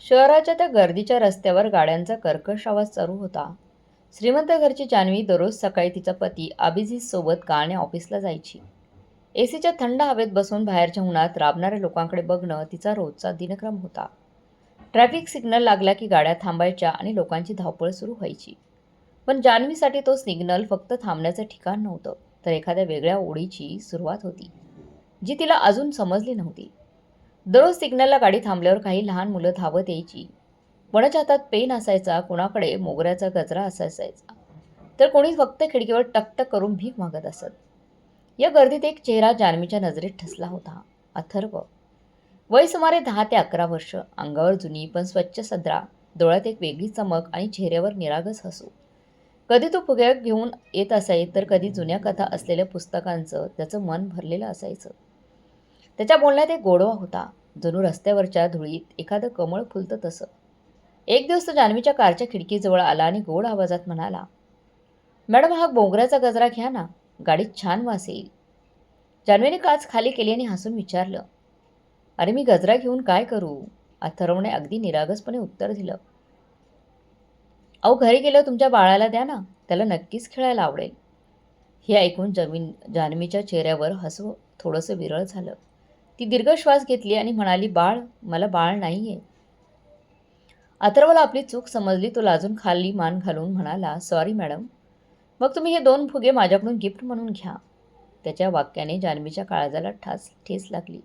शहराच्या त्या गर्दीच्या रस्त्यावर गाड्यांचा कर्कश आवाज चालू होता. श्रीमंत घरची जान्हवी दररोज सकाळी तिचा पती अभिजित सोबत कारने ऑफिसला जायची. एसीच्या थंड हवेत बसून बाहेरच्या उन्हात राबणाऱ्या लोकांकडे बघणं तिचा रोजचा दिनक्रम होता. ट्रॅफिक सिग्नल लागला की गाड्या थांबायच्या आणि लोकांची धावपळ सुरू व्हायची. पण जान्हवीसाठी तो सिग्नल फक्त थांबण्याचं ठिकाण नव्हतं, तर एखाद्या वेगळ्या ओढीची सुरुवात होती, जी तिला अजून समजली नव्हती. दररोज सिग्नलला गाडी थांबल्यावर काही लहान मुलं धावत यायची. कोणाच्या हातात पेन असायचा, कोणाकडे मोगऱ्याचा गजरा असायचा, तर कोणी फक्त खिडकीवर टकटक करून भीक मागत असत. या गर्दीत एक चेहरा जान्हवीच्या नजरेत ठसला होता. अथर्व. वय सुमारे 10 ते 11 वर्ष. अंगावर जुनी पण स्वच्छ सदरा, डोळ्यात एक वेगळी चमक आणि चेहऱ्यावर निरागस हसू. कधी तो फुगे घेऊन येत असाय, तर कधी जुन्या कथा असलेल्या पुस्तकांचं त्याचं मन भरलेलं असायचं. त्याच्या बोलण्यात एक गोडवा होता, जणू रस्त्यावरच्या धुळीत एखादं कमळ फुलतं तसं. एक दिवस तो जान्हवीच्या कारच्या खिडकीजवळ आला आणि गोड आवाजात म्हणाला, मॅडम, हा मोगऱ्याचा गजरा घ्या ना, गाडीत छान वास येईल. जान्हवीने काच खाली केली आणि हसून विचारलं, अरे, मी गजरा घेऊन काय करू? अथर्वने अगदी निरागसपणे उत्तर दिलं, अहो, घरी गेल्यावर तुमच्या बाळाला द्या ना, त्याला नक्कीच खेळायला आवडेल. हे ऐकून जान्हवीच्या चेहऱ्यावर हसू थोडंसं विरळ झालं. ती दीर्घ श्वास घेतली आणि म्हणाली, बाळ, मला बाळ नाहीये. अथर्वला आपली चूक समजली. तो लाजून खाली मान घालून म्हणाला, सॉरी मॅडम, मग तुम्ही हे 2 फुगे माझ्याकडून गिफ्ट म्हणून घ्या. त्याच्या वाक्याने जान्हवीच्या काळजाला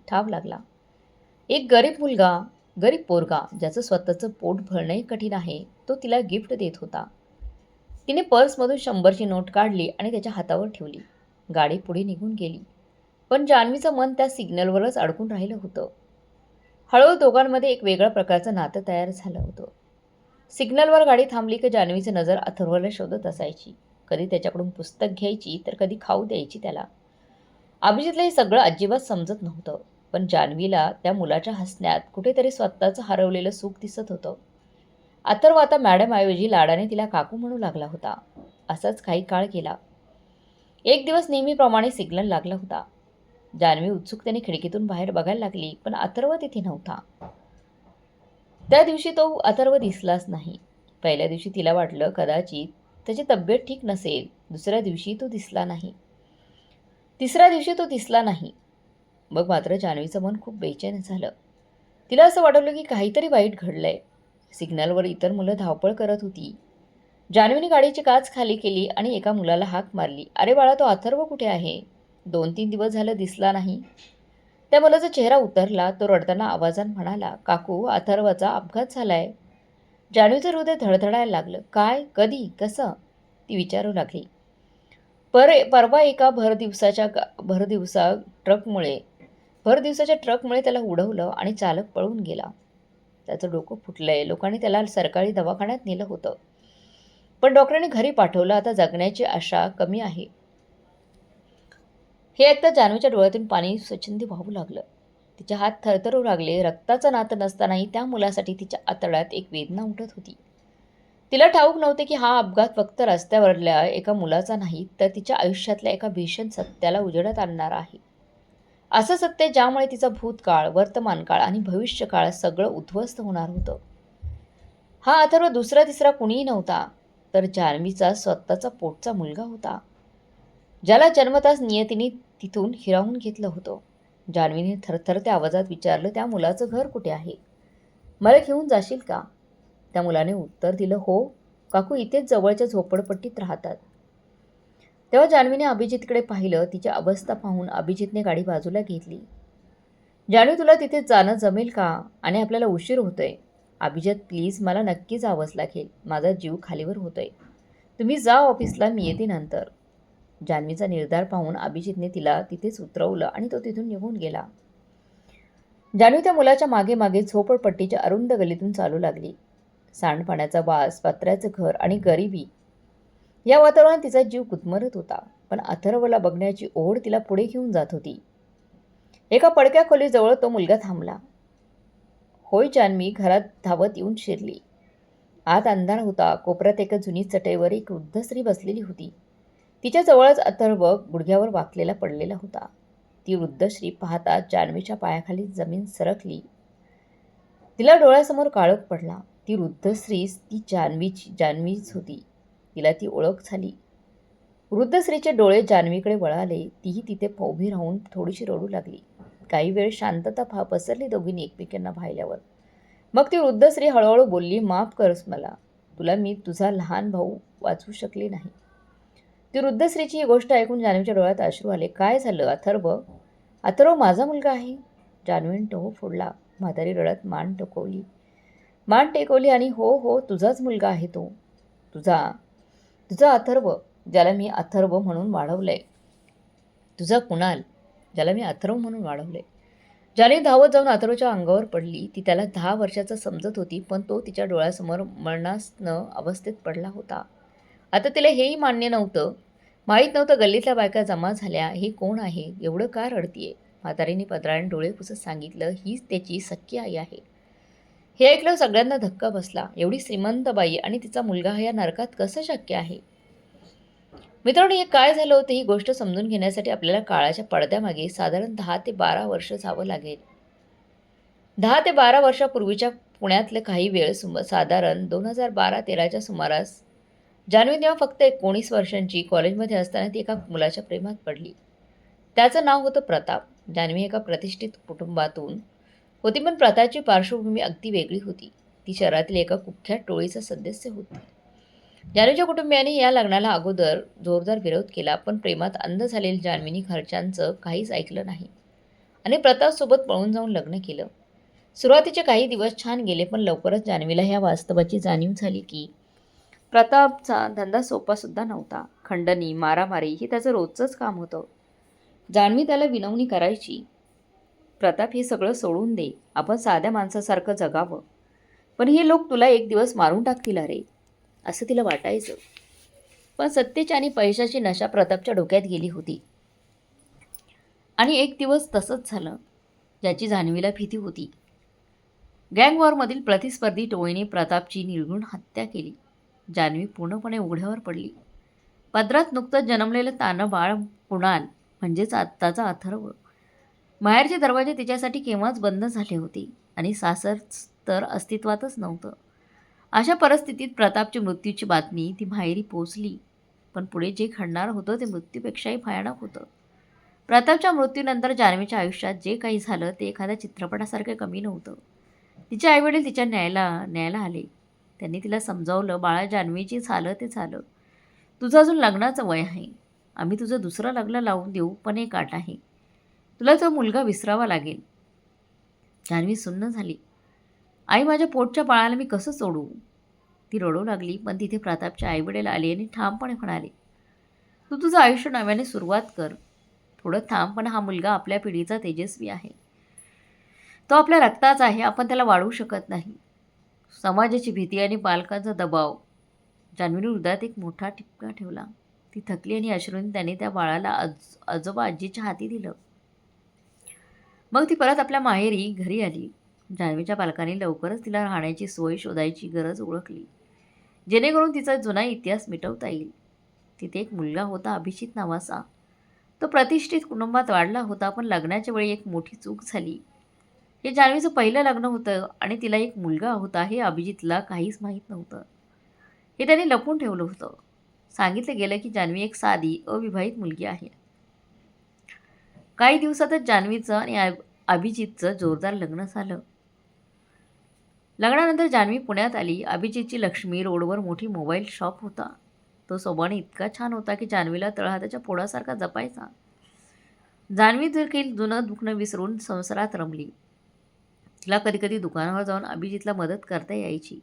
ठाव लागला. एक गरीब पोरगा, ज्याचं स्वतःचं पोट भरणंही कठीण आहे, तो तिला गिफ्ट देत होता. तिने पर्समधून 100ची नोट काढली आणि त्याच्या हातावर ठेवली. गाडी पुढे निघून गेली. पण जान्हवीचं मन त्या सिग्नलवरच अडकून राहिलं होतं. हळूहळू दोघांमध्ये एक वेगळ्या प्रकारचं नातं तयार झालं होतं. सिग्नलवर गाडी थांबली की जान्हवीची नजर अथर्वला शोधत असायची. कधी त्याच्याकडून पुस्तक घ्यायची, तर कधी खाऊ द्यायची त्याला. अभिजितला हे सगळं अजिबात समजत नव्हतं, पण जान्हवीला त्या मुलाच्या हसण्यात कुठेतरी स्वतःचं हरवलेलं सुख दिसत होतं. अथर्व आता मॅडमऐवजी लाडाने तिला काकू म्हणू लागला होता. असाच काही काळ गेला. एक दिवस नेहमीप्रमाणे सिग्नल लागला होता. जान्हवी उत्सुकतेने खिडकीतून बाहेर बघायला लागली, पण अथर्व तिथे नव्हता. त्या दिवशी तो अथर्व दिसलाच नाही. पहिल्या दिवशी तिला वाटलं कदाचित त्याची तब्येत ठीक नसेल. दुसऱ्या दिवशी तो दिसला नाही. तिसऱ्या दिवशी तो दिसला नाही. मग मात्र जान्हवीचं मन खूप बेचैन झालं. तिला असं वाटलं की काहीतरी वाईट घडलंय. सिग्नलवर इतर मुलं धावपळ करत होती. जान्हवीने गाडीची काच खाली केली आणि एका मुलाला हाक मारली, अरे बाळा, तो अथर्व कुठे आहे? 2-3 दिवस झालं दिसला नाही. त्या मुलाचा चेहरा उतरला. तो रडताना आवाजाने म्हणाला, काकू, अथर्वचा अपघात झालाय. जान्हवीचं हृदय धडधडायला लागलं. काय? कधी? कसं? ती विचारू लागली. परवा एका भरदिवसाच्या ट्रकमुळे त्याला उडवलं आणि चालक पळून गेला. त्याचं डोकं फुटलंय. लोकांनी त्याला सरकारी दवाखान्यात नेलं होतं, पण डॉक्टरांनी घरी पाठवलं. आता जगण्याची आशा कमी आहे. हे ऐकता जान्हवीच्या डोळ्यातून पाणी स्वच्छंदी वाहू लागलं. तिचे हात थरथरू लागले. रक्ताचं नातं नसतानाही त्या मुलासाठी तिच्या आतड्यात एक वेदना उठत होती. तिला ठाऊक नव्हते की हा अपघात फक्त रस्त्यावरल्या एका मुलाचा नाही, तर तिच्या आयुष्यातल्या एका भीषण सत्याला उजेडात आणणारा आहे. असं सत्य ज्यामुळे तिचा भूतकाळ, वर्तमानकाळ आणि भविष्यकाळ सगळं उद्ध्वस्त होणार होतं. हा अथर्व दुसरा तिसरा कुणीही नव्हता, तर जान्हवीचा स्वतःचा पोटचा मुलगा होता, ज्याला जन्मताच नियतीने तिथून हिरावून घेतलं होतं. जान्हवीने थरथरत्या आवाजात विचारलं, त्या मुलाचं घर कुठे आहे? मला घेऊन जाशील का? त्या मुलाने उत्तर दिलं, हो काकू, इथेच जवळच्या झोपडपट्टीत राहतात. तेव्हा जान्हवीने अभिजितकडे पाहिलं. तिची अवस्था पाहून अभिजितने गाडी बाजूला घेतली. जान्हवी, तुला तिथे जाणं जमेल का? आणि आपल्याला उशीर होतोय. अभिजित, प्लीज, मला नक्की जावंच लागेल. माझा जीव खालीवर होतोय. तुम्ही जा ऑफिसला, मी येते नंतर. जान्हवीचा निर्धार पाहून अभिजितने तिला तिथेच उतरवलं आणि तो तिथून निघून गेला. जान्हवी त्या मुलाच्या मागे मागे झोपडपट्टीच्या अरुंद गलीतून चालू लागली. सांडपाण्याचा वास, पत्र्याचं घर आणि गरिबी या वातावरणात तिचा जीव गुदमरत होता. पण अथर्वला बघण्याची ओढ तिला पुढे घेऊन जात होती. एका पडक्या खोलीजवळ तो मुलगा थांबला. होय, जान्हवी घरात धावत येऊन शिरली. आत अंधार होता. कोपऱ्यात एका जुनी चटईवर एक वृद्ध स्त्री बसलेली होती. तिच्या जवळच अथर्व गुडघ्यावर वाकलेला पडलेला होता. ती वृद्ध स्त्री पाहताच जान्हवीच्या पायाखाली जमीन सरकली. तिला डोळ्यासमोर काळोख पडला. ती वृद्ध स्त्री ती जान्हवीच होती. तिला ती ओळख झाली. वृद्ध स्त्रीचे डोळे जान्हवीकडे वळाले. तीही तिथे उभी राहून थोडीशी रडू लागली. काही वेळ शांतता पसरली दोघींनी एकमेकांना पाहिल्यावर. मग ती वृद्ध स्त्री हळूहळू बोलली, माफ करस मला. तुला मी तुझा लहान भाऊ वाचवू शकले नाही. ती वृद्ध स्त्रीची ही गोष्ट ऐकून जान्हवीच्या डोळ्यात अश्रू आले. काय झालं अथर्व? अथर्व माझा मुलगा आहे. जान्हवीने टोह फोडला. म्हातारी रडत मान टेकवली आणि हो हो तुझाच मुलगा आहे तो. तुझा तुझा अथर्व, ज्याला मी अथर्व म्हणून वाढवलंय. तुझा कुणाल, ज्याला मी अथर्व म्हणून वाढवलंय. जान्हवी धावत जाऊन अथर्वच्या अंगावर पडली. ती त्याला 10 वर्षाचा समजत होती, पण तो तिच्या डोळ्यासमोर मरणासन्न अवस्थेत पडला होता. आता तिला हेही मान्य नव्हतं. माहीत नव्हतं गल्लीतल्या बायका जमा झाल्या. ही कोण आहे? एवढं का रडतीये? म्हातारीने पदराने डोळे पुसत सांगितलं, हीच त्याची सख्खी आई आहे. हे ऐकलं सगळ्यांना धक्का बसला. एवढी श्रीमंत बाई आणि तिचा मुलगा या नरकात कसं शक्य आहे? मित्रांनो, हे काय झालं होतं ही गोष्ट समजून घेण्यासाठी आपल्याला काळाच्या पडद्यामागे साधारण 10 ते 12 वर्ष जावं लागेल. 10 ते 12 वर्षापूर्वीच्या पुण्यातलं काही वेळ साधारण 2012-13च्या सुमारास. जान्हवी तेव्हा फक्त 19 वर्षांची. कॉलेजमध्ये असताना ती एका मुलाच्या प्रेमात पडली. त्याचं नाव होतं प्रताप. जान्हवी एका प्रतिष्ठित कुटुंबातून होती, पण प्रतापची पार्श्वभूमी अगदी वेगळी होती. ती शहरातील एका कुख्यात टोळीचा सदस्य होती. जान्हवीच्या कुटुंबियांनी या लग्नाला अगोदर जोरदार विरोध केला, पण प्रेमात अंध झालेली जान्हवीने घरच्यांचं काहीच ऐकलं नाही आणि प्रतापसोबत पळून जाऊन लग्न केलं. सुरुवातीचे काही दिवस छान गेले, पण लवकरच जान्हवीला ह्या वास्तवाची जाणीव झाली की प्रतापचा धंदा सोपासुद्धा नव्हता. खंडणी, मारामारी हे त्याचं रोजचंच काम होतं. जान्हवी त्याला विनवणी करायची, प्रताप हे सगळं सोडून दे, आपण साध्या माणसासारखं जगावं. पण हे लोक तुला एक दिवस मारून टाकतील अरे, असं तिला वाटायचं. पण सत्तेची आणि पैशाची नशा प्रतापच्या डोक्यात गेली होती. आणि एक दिवस तसंच झालं, ज्याची जान्हवीला भीती होती. गँग वॉरमधील प्रतिस्पर्धी टोळीने प्रतापची निर्घृण हत्या केली. जान्हवी पूर्णपणे उघड्यावर पडली. पदरात नुकतंच जन्मलेलं तानं बाळ कुणाल, म्हणजेच आत्ताचा अथर्व. माहेरचे दरवाजे तिच्यासाठी केव्हाच बंद झाले होते आणि सासर तर अस्तित्वातच नव्हतं. अशा परिस्थितीत प्रतापच्या मृत्यूची बातमी ती माहेरी पोचली. पण पुढे जे घडणार होतं ते मृत्यूपेक्षाही भयानक होतं. प्रतापच्या मृत्यूनंतर जान्हवीच्या आयुष्यात जे काही झालं ते एखाद्या चित्रपटासारखं कमी नव्हतं. तिचे आईवडील तिच्या न्यायला आले. त्यांनी तिला समजावलं, बाळा जान्हवी, जे झालं ते झालं. तुझं अजून लग्नाचं वय आहे. आम्ही तुझं दुसरं लग्न लावून देऊ, पण एक अट आहे. तुला तो मुलगा विसरावा लागेल. जान्हवी सुन्न झाली. आई, माझ्या पोटच्या बाळाला मी कसं सोडू? ती रडू लागली. पण तिथे प्रतापचे आईवडील आले आणि ठामपणे म्हणाले, तू तुझं आयुष्य नव्याने सुरुवात कर. थोडं थांब, पण हा मुलगा आपल्या पिढीचा तेजस्वी आहे. तो आपल्या रक्ताचा आहे. आपण त्याला वाढवू शकत नाही. समाजाची भीती आणि पालकांचा दबाव. जान्हवीने हृदयात एक मोठा ठिपका ठेवला. ती थकली आणि अश्रूंनी त्याने त्या बाळाला आजोबा आजीच्या हाती दिलं. मग ती परत आपल्या माहेरी घरी आली. जान्हवीच्या पालकांनी लवकरच तिला राहण्याची सोय शोधायची गरज ओळखली, जेणेकरून तिचा जुना इतिहास मिटवता येईल. तिथे एक मुलगा होता, अभिजित नावाचा. तो प्रतिष्ठित कुटुंबात वाढला होता, पण लग्नाच्या वेळी एक मोठी चूक झाली. हे जान्हवीचं पहिलं लग्न होतं आणि तिला एक मुलगा होता हे अभिजितला काहीच माहीत नव्हतं. हे त्याने लपवून ठेवलं होतं. सांगितलं गेलं की जान्हवी एक साधी, अविवाहित मुलगी आहे. काही दिवसातच जान्हवीचं आणि अभिजितचं जोरदार लग्न झालं. लग्नानंतर जान्हवी पुण्यात आली. अभिजितची लक्ष्मी रोडवर मोठी मोबाईल शॉप होता. तो स्वभावाने इतका छान होता की जान्हवीला तळहाताच्या फोडासारखा जपायचा. जान्हवी देखील जुनं दुखणं विसरून संसारात रमली. तिला कधीकधी दुकानावर जाऊन अभिजितला मदत करता यायची.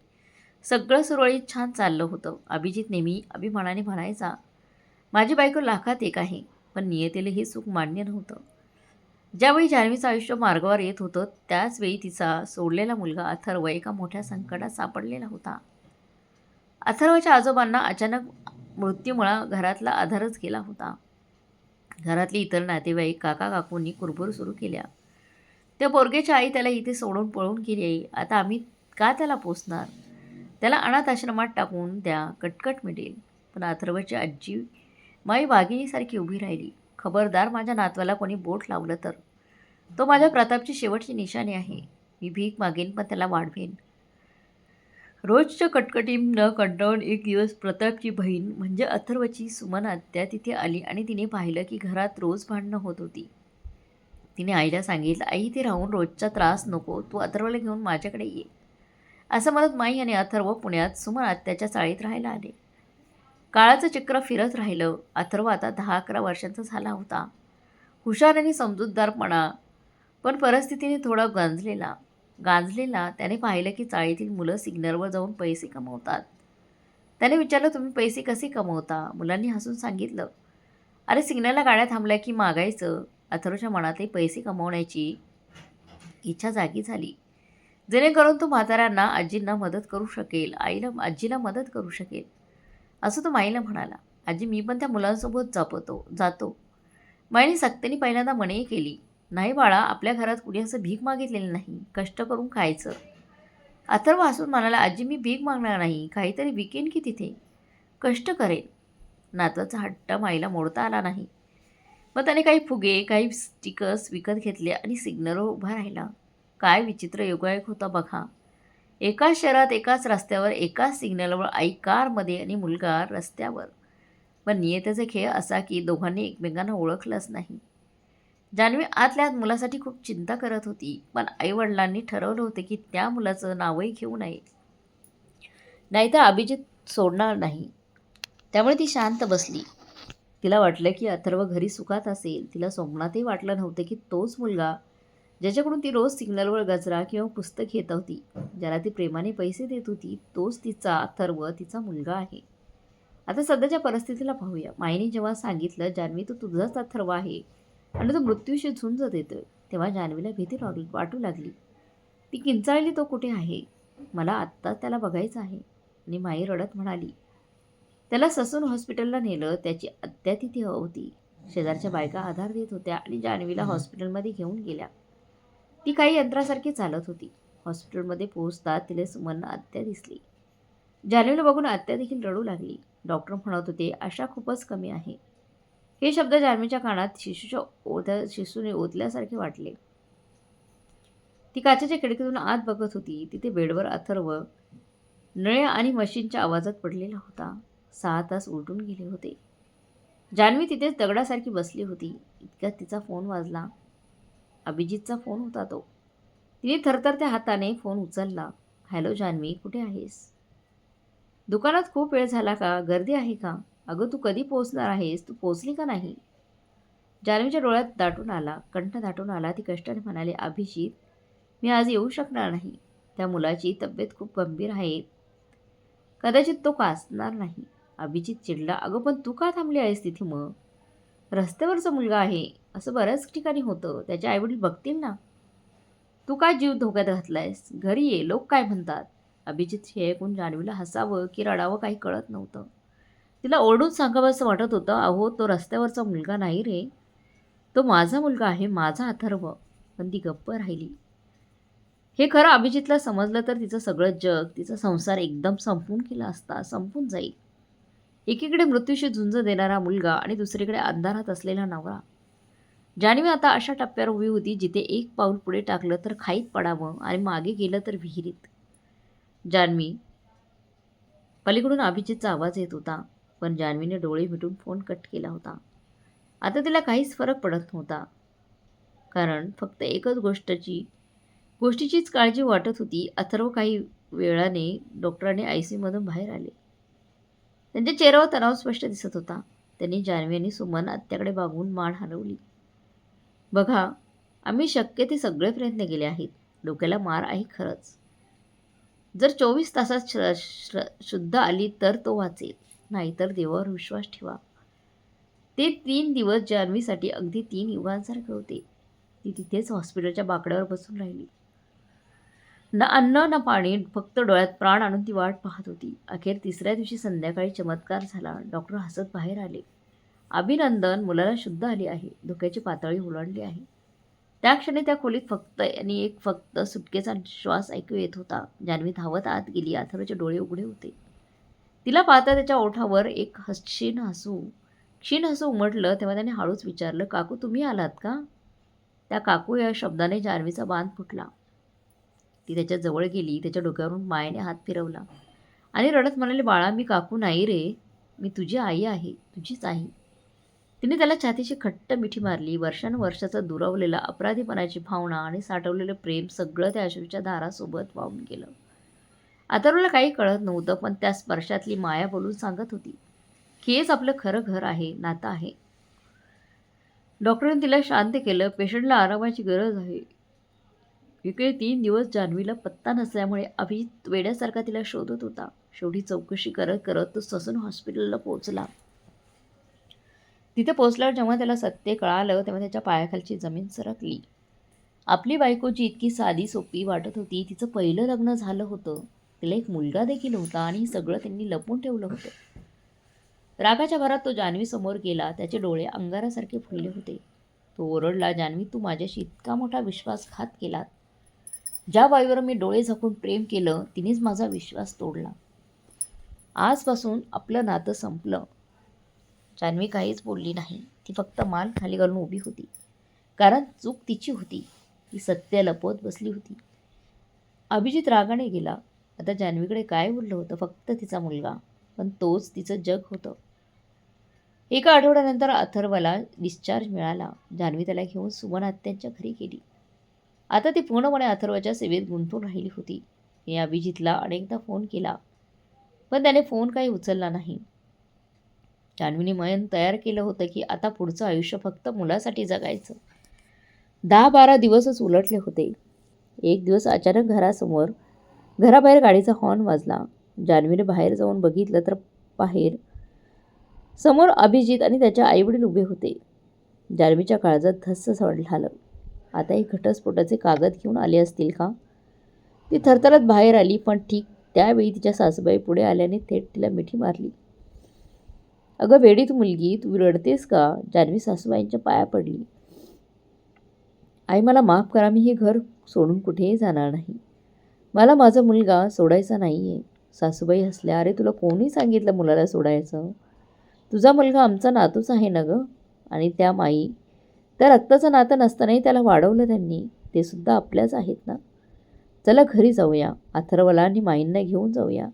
सगळं सुरळीत छान चाललं होतं. अभिजित नेहमी अभिमानाने म्हणायचा, माझी बायको लाखात एक आहे. पण नियतीला हे सुख मान्य नव्हतं. ज्यावेळी जान्हवीचं आयुष्य मार्गावर येत होतं त्याचवेळी तिचा सोडलेला मुलगा अथर्व एका मोठ्या संकटात सापडलेला होता. अथर्वच्या आजोबांना अचानक मृत्यूमुळे घरातला आधारच गेला होता. घरातली इतर नातेवाईक, काका काकूंनी कुरबुर सुरू केल्या. त्या पोरगेची आई त्याला इथे सोडून पळून गेली. आता आम्ही का त्याला पोसणार? त्याला अनाथ आश्रमात टाकून द्या, कटकट मिळेल. पण अथर्वची आजी माई वाघिणीसारखी उभी राहिली. खबरदार, माझ्या नातवाला कोणी बोट लावलं तर. तो माझ्या प्रतापची शेवटची निशाणी आहे. मी भीक मागेन पण त्याला वाढवेन. रोजच्या कटकटीत न कंटाळून एक दिवस प्रतापची बहीण म्हणजे अथर्वची सुमन आत्या तिथे आली आणि तिने पाहिलं की घरात रोज भांडणं होत होती. तिने आईला सांगितलं, आई ते राहून रोजचा त्रास नको, तू अथर्वला घेऊन माझ्याकडे ये. असं म्हणत माई आणि अथर्व पुण्यात सुमन आत्याच्या चाळीत राहायला आले. काळाचं चक्र फिरत राहिलं. अथर्व आता 10-11 वर्षांचा झाला होता. हुशार आणि समजूतदारपणा, पण परिस्थितीने थोडा गांजलेला त्याने पाहिलं की चाळीतील मुलं सिग्नलवर जाऊन पैसे कमवतात. त्याने विचारलं, तुम्ही पैसे कसे कमवता? मुलांनी हसून सांगितलं, अरे सिग्नलला गाड्या थांबल्या की मागायचं. अथर्वच्या मनातली पैसे कमवण्याची इच्छा जागी झाली, जेणेकरून तो म्हाताऱ्यांना आजींना मदत करू शकेल, आजीला मदत करू शकेल. असं तो माईला म्हणाला. आजी, मी पण त्या मुलांसोबत जातो. माईने सक्तीने पहिल्यांदा मनाई केली. नाही बाळा, आपल्या घरात कुणी असं भीक मागितलेलं नाही, कष्ट करून खायचं. अथर्व हसून म्हणाला, आजी मी भीक मागणार नाही, काहीतरी विकेन की तिथे, कष्ट करेन. नातवाचा हट्ट माईला मोडता आला नाही. मग त्याने काही फुगे, काही स्टिकर्स विकत घेतले आणि सिग्नलवर उभा राहिला. काय विचित्र योगायोग होता बघा. एकाच शहरात, एकाच रस्त्यावर, एकाच सिग्नलवर आई कारमध्ये आणि मुलगा रस्त्यावर. पण नियतीचा खेळ असा की दोघांनी एकमेकांना ओळखलंच नाही. जान्हवी आतल्या आत मुलासाठी खूप चिंता करत होती, पण आईवडिलांनी ठरवलं होतं की त्या मुलाचं नावही घेऊ नये, नाहीतर अभिजित सोडणार नाही. त्यामुळे ती शांत बसली. तिला वाटलं की अथर्व घरी सुखात असेल. तिला स्वप्नातही वाटलं नव्हतं की तोच मुलगा ज्याच्याकडून ती रोज सिग्नलवर गजरा किंवा पुस्तक घेत होती, ज्याला ती प्रेमाने पैसे देत होती, तोच तिचा अथर्व, तिचा मुलगा आहे. आता सध्याच्या परिस्थितीला पाहूया. माईने जेव्हा सांगितलं, जान्हवी तो तुझाच अथर्व आहे आणि तो मृत्यूशी झुंज देतोय, तेव्हा जान्हवीला भीती वाटू लागली. ती किंचाळली, तो कुठे आहे? मला आत्ताच त्याला बघायचं आहे. आणि माई रडत म्हणाली, त्याला ससून हॉस्पिटलला नेलं. त्याची आत्या तिथे होती. शेजारच्या बायका आधार देत होत्या आणि जान्हवीला हॉस्पिटलमध्ये घेऊन गेल्या. ती काही यंत्रासारखी चालत होती. हॉस्पिटलमध्ये पोहोचताच तिला सुमन आत्या दिसली. जान्हवीला बघून आत्या देखील रडू लागली. डॉक्टर म्हणत होते, आशा खूपच कमी आहे. हे शब्द जान्हवीच्या कानात शिशूने ओतल्यासारखे वाटले. ती काचेच्या खिडकीतून आत बघत होती. तिथे बेडवर अथर्व नळ्या आणि मशीनच्या आवाजात पडलेला होता. 6 तास उलटून गेले होते. जान्हवी तिथेच दगडासारखी बसली होती. इतक्यात तिचा फोन वाजला. अभिजितचा फोन होता तो. तिने थरथरत्या हाताने फोन उचलला. हॅलो जान्हवी, कुठे आहेस? दुकानात खूप वेळ झाला का? गर्दी आहे का? अगं तू कधी पोहोचणार आहेस? तू पोहोचली का नाही? जान्हवीच्या डोळ्यात कंठ दाटून आला. ती कष्टाने म्हणाली, अभिजित, मी आज येऊ शकणार नाही. त्या मुलाची तब्येत खूप गंभीर आहे. कदाचित तो काचणार नाही. अभिजित चिडला. अगं पण तू का थांबली आहेस तिथे मग? रस्त्यावरचा मुलगा आहे, असं बऱ्याच ठिकाणी होतं. त्याचे आईवडील बघतील ना. तू काय जीव धोक्यात घातलायस? घरी ये, लोक काय म्हणतात? अभिजित हे ऐकून जान्हवीला हसावं की रडावं काही कळत नव्हतं. तिला ओरडून सांगावं असं वाटत होतं. अहो, तो रस्त्यावरचा मुलगा नाही रे, तो माझा मुलगा आहे, माझा अथर्व. पण ती गप्प राहिली. हे खरं अभिजितला समजलं तर तिचं सगळं जग, तिचा संसार एकदम संपून जाईल. एकीकडे मृत्यूशी झुंज देणारा मुलगा आणि दुसरीकडे अंधारात असलेला नवरा. जान्हवी आता अशा टप्प्यावर उभी होती जिथे एक पाऊल पुढे टाकलं तर खाईत पडावं आणि मागे गेलं तर विहिरीत. जान्हवी, पलीकडून अभिजितचा आवाज येत होता, पण जान्हवीने डोळे मिटून फोन कट केला होता. आता तिला काहीच फरक पडत नव्हता, कारण फक्त एकच गोष्टीचीच काळजी वाटत होती. अथर्व काही वेळाने डॉक्टरांनी ICयूमधून बाहेर आले. त्यांच्या चेहऱ्यावर तणाव स्पष्ट दिसत होता. त्यांनी जान्हवी आणि सुमन आत्याकडे बघून मान हलवली. बघा, आम्ही शक्य ते सगळे प्रयत्न केले आहेत. डोक्याला मार आहे खरंच. जर 24 तासात शुद्ध आली तर तो वाचेल, नाहीतर देवावर विश्वास ठेवा. ते 3 दिवस जान्हवीसाठी अगदी 3 युगांसारखे होते. ती तिथेच हॉस्पिटलच्या बाकड्यावर बसून राहिली. ना अन्न ना पाणी, फक्त डोळ्यात प्राण आणून ती वाट पाहत होती. अखेर 3ऱ्या दिवशी संध्याकाळी चमत्कार झाला. डॉक्टर हसत बाहेर आले. अभिनंदन, मुलाला शुद्ध आली आहे. धोक्याची पातळी ओलांडली आहे. त्या क्षणी त्या खोलीत फक्त सुटकेचा श्वास ऐकू येत होता. जान्हवी धावत आत गेली. अथर्वचे डोळे उघडे होते. तिला पाहता त्याच्या ओठावर एक क्षीण हसू उमटलं. तेव्हा त्याने हळूच विचारलं, काकू तुम्ही आलात का? त्या काकू या शब्दाने जान्हवीचा बांध फुटला. ती त्याच्या जवळ गेली, त्याच्या डोक्यावरून मायेने हात फिरवला आणि रडत म्हणाली, बाळा मी काकू नाही रे, मी तुझी आई आहे, तुझीच आई. तिने त्याला छातीशी खट्ट मिठी मारली. वर्षानुवर्षाचं दुरावलेलं अपराधीपणाची भावना आणि साठवलेलं प्रेम सगळं त्या अश्रूच्या धारासोबत वाहून गेलं. अथर्वला काही कळत नव्हतं, पण त्या स्पर्शातली माया बोलून सांगत होती की हेच आपलं खरं घर आहे, नातं आहे. डॉक्टरांनी तिला शांत केलं. पेशंटला आरामाची गरज आहे. इकडे 3 दिवस जान्हवीला पत्ता नसल्यामुळे अभिजित वेड्यासारखा तिला शोधत होता. शेवटी चौकशी करत करत तो ससून हॉस्पिटलला पोहोचला. तिथे पोहोचल्यावर जेव्हा त्याला सत्य कळालं तेव्हा त्याच्या पायाखालची जमीन सरकली. आपली बायको जी इतकी साधी सोपी वाटत होती, तिचं पहिलं लग्न झालं होतं, तिला एक मुलगा देखील होता आणि हे सगळं त्यांनी लपवून ठेवलं होतं. रागाच्या भरात तो जान्हवीसमोर गेला. त्याचे डोळे अंगारासारखे फुलले होते. तो ओरडला, जान्हवी तू माझ्याशी इतका मोठा विश्वासघात केलात. ज्या बाईवर मी डोळे झाकून प्रेम केलं तिनेच माझा विश्वास तोडला. आजपासून आपलं नातं संपलं. जान्हवी काहीच बोलली नाही. ती फक्त मान खाली घालून उभी होती. कारण चूक तिची होती. ती सत्य लपवत बसली होती. अभिजित रागाने गेला. आता जान्हवीकडे काय उरलं होतं? फक्त तिचा मुलगा. पण तोच तिचं जग होतं. एका आठवड्यानंतर अथर्वला डिस्चार्ज मिळाला. जान्हवी त्याला घेऊन सुमन आत्यांच्या घरी गेली. आता ती पूर्णपणे अथर्वच्या सेवेत गुंतून राहिली होती. तिने अभिजितला अनेकदा फोन केला, पण त्याने फोन काही उचलला नाही. जान्हवीने मन तयार केलं होतं की आता पुढचं आयुष्य फक्त मुलासाठी जगायचं. 10-12 दिवसच उलटले होते. एक दिवस अचानक घराबाहेर गाडीचा हॉर्न वाजला. जान्हवीने बाहेर जाऊन बघितलं तर बाहेर समोर अभिजित आणि त्याच्या आईवडील उभे होते. जान्हवीच्या काळजात धस्स झालं. आता हे घटस्फोटाचे कागद घेऊन आले असतील का? ती थरथरत बाहेर आली, पण ठीक त्यावेळी तिच्या सासूबाई पुढे आल्याने थेट तिला मिठी मारली. अगं वेडीत मुलगी, तू रडतेस का? जान्हवी सासूबाईंच्या पाया पडली. आई मला माफ करा, मी हे घर सोडून कुठेही जाणार नाही. मला माझा मुलगा सोडायचा नाही आहे. सासूबाई हसल्या. अरे तुला कोणी सांगितलं मुलाला सोडायचं? तुझा मुलगा आमचा नातूच आहे ना गं. आणि त्या माई, त्या रक्ताचं नातं नसतानाही त्याला वाढवलं त्यांनी. ते सुद्धा आपल्याच आहेत ना. चला घरी जाऊया. अथर्वला आणि माईंना घेऊन जाऊया.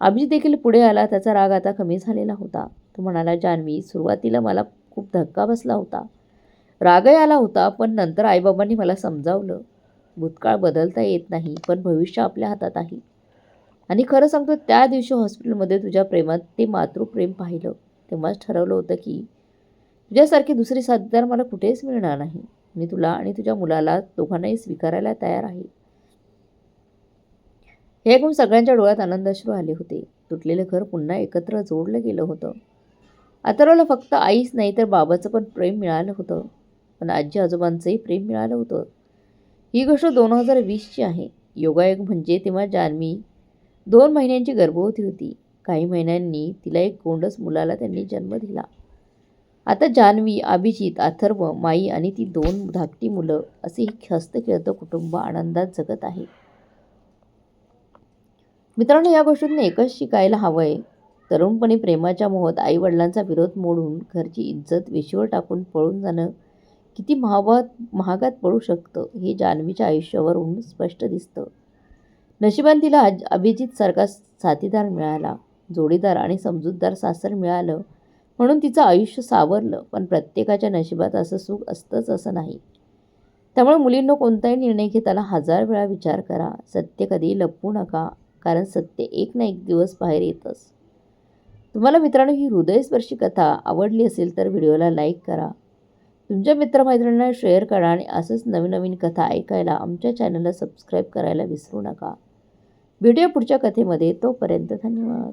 अभिजित देखील पुढे आला. त्याचा राग आता कमी झालेला होता. तो म्हणाला, जान्हवी सुरुवातीला मला खूप धक्का बसला होता. रागही आला होता, पण नंतर आईबाबांनी मला समजावलं. भूतकाळ बदलता येत नाही, पण भविष्य आपल्या हातात आहे. आणि खरं सांगतो, त्या दिवशी हॉस्पिटलमध्ये तुझ्या प्रेमात ते मातृप्रेम पाहिलं. तेव्हाच ठरवलं होतं की तुझ्यासारखी दुसरी साथीदार मला कुठेच मिळणार नाही. मी तुला आणि तुझ्या मुलाला दोघांनाही स्वीकारायला तयार आहे. हे ऐकून सगळ्यांच्या डोळ्यात आनंदाश्रू आले होते. तुटलेलं घर पुन्हा एकत्र जोडलं गेलं होतं. अथर्वला फक्त आईच नाही तर बाबाचं पण प्रेम मिळालं होतं. पण आजी आजोबांचंही प्रेम मिळालं होतं. ही गोष्ट 2020ची आहे. योगायोग म्हणजे तेव्हा जान्हवी 2 महिन्यांची गर्भवती होती. काही महिन्यांनी तिला एक गोंडस मुलाला त्यांनी जन्म दिला. आता जान्हवी, अभिजित, अथर्व, माई आणि ती 2 धाकटी मुलं असे हे हसतं-खेळतं कुटुंब आनंदात जगत आहे. मित्रांनो, या गोष्टीतून एकच शिकायला हवं आहे. तरुणपणी प्रेमाच्या मोहात आईवडिलांचा विरोध मोडून घरची इज्जत वेशीवर टाकून पळून जाणं किती महागात पडू शकतं हे जान्हवीच्या आयुष्यावरून स्पष्ट दिसतं. नशिबाने तिला अभिजितसारखा साथीदार मिळाला. जोडीदार आणि समजूतदार सासर मिळालं म्हणून तिचं आयुष्य सावरलं. पण प्रत्येकाच्या नशिबात असं सुख असतंच असं नाही. त्यामुळे मुलींनो, कोणताही निर्णय घेताना 1000 वेळा विचार करा. सत्य कधीही लपवू नका, कारण सत्य एक ना एक दिवस बाहेर येतंच. तुम्हाला मित्रांनो ही हृदयस्पर्शी कथा आवडली असेल तर व्हिडिओला लाईक करा. तुमच्या मित्रमैत्रिणींना शेअर करा आणि असंच नवीन नवीन कथा ऐकायला आमच्या चॅनलला सबस्क्राईब करायला विसरू नका. भेटूया पुढच्या कथेमध्ये. तोपर्यंत धन्यवाद.